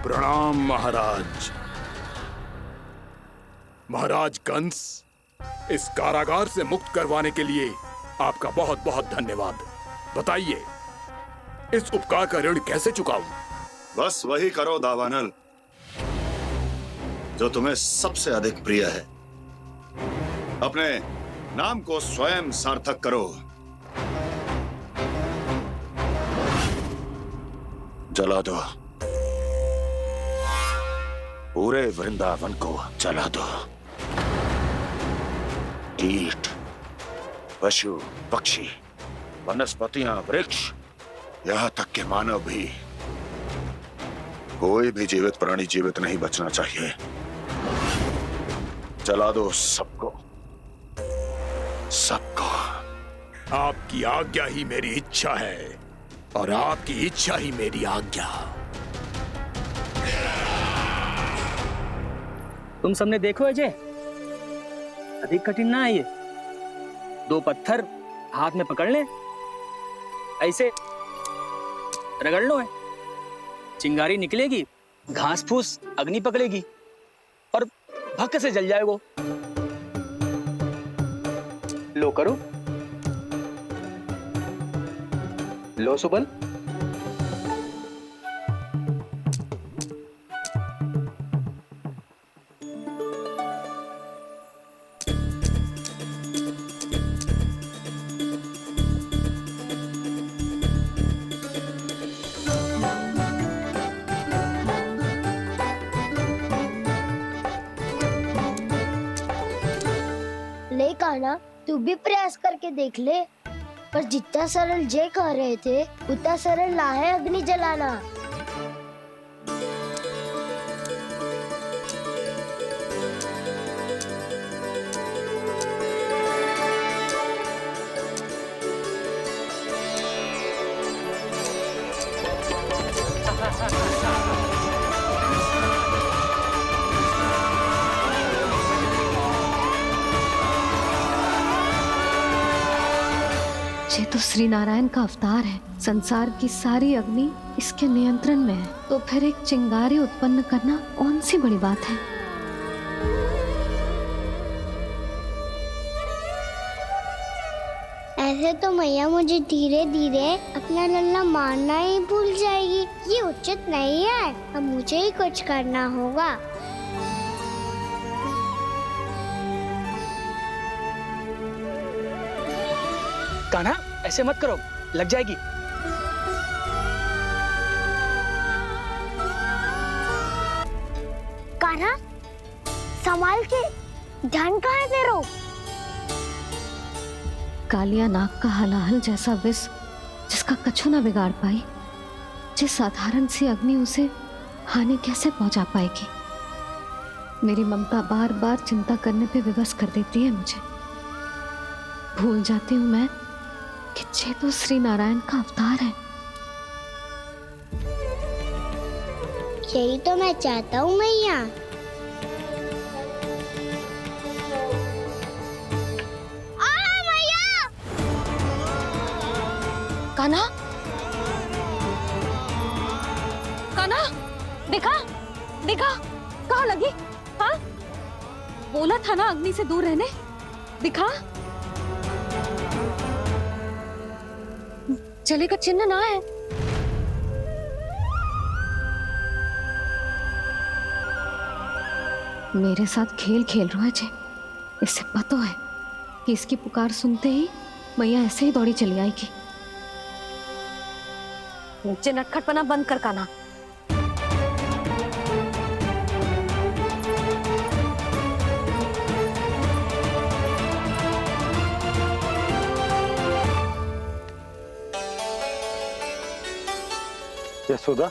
प्रणाम महाराज। महाराज कंस, इस कारागार से मुक्त करवाने के लिए आपका बहुत बहुत धन्यवाद। बताइए, इस उपकार का ऋण कैसे चुकाऊं? बस वही करो दावानल जो तुम्हें सबसे अधिक प्रिय है। अपने नाम को स्वयं सार्थक करो। जला दो, पूरे वृंदावन को जला दो। कीट, पशु, पक्षी, वनस्पतियां, वृक्ष, यहां तक के मानव भी, कोई भी जीवित प्राणी जीवित नहीं बचना चाहिए। जला दो सबको, सबको। आपकी आज्ञा ही मेरी इच्छा है और आपकी इच्छा ही मेरी आज्ञा। तुम सबने देखो अजय, अधिक कठिन ना है ये। 2 पत्थर हाथ में पकड़ ले, ऐसे रगड़ लो है, चिंगारी निकलेगी, घास फूस अग्नि पकड़ेगी और भक्क से जल जाए वो। लो करो, लो सुबल। ले कान्हा, तू भी प्रयास करके देख ले। पर जितना सरल जय कह रहे थे उतना सरल ना है अग्नि जलाना। ये तो श्री नारायण का अवतार है। संसार की सारी अग्नि इसके नियंत्रण में है, तो फिर एक चिंगारी उत्पन्न करना कौन सी बड़ी बात है। ऐसे तो मैया मुझे धीरे धीरे अपना लल्ला मारना ही भूल जाएगी। ये उचित नहीं है, अब मुझे ही कुछ करना होगा। कान्हा, ऐसे मत करो, लग जाएगी। कान्हा, संभाल के, ध्यान कहाँ है तेरो? कालिया नाग का हलाहल जैसा विष जिसका कछु ना बिगाड़ पाई, जिस साधारण सी अग्नि उसे हानि कैसे पहुंचा पाएगी। मेरी ममता बार बार चिंता करने पे विवश कर देती है मुझे। भूल जाती हूँ मैं कि ये तो श्री नारायण का अवतार है। यही तो मैं चाहता हूँ मैया। कान्हा, कान्हा, देखा देखा, कहाँ लगी? हाँ, बोला था ना अग्नि से दूर रहने। दिखा, जले का चिन्ह ना है। मेरे साथ खेल खेल रहा है जे। इससे पता है कि इसकी पुकार सुनते ही मैया ऐसे ही दौड़ी चली आएगी। नीचे नटखटपना बंद कर कान्हा। यशोदा,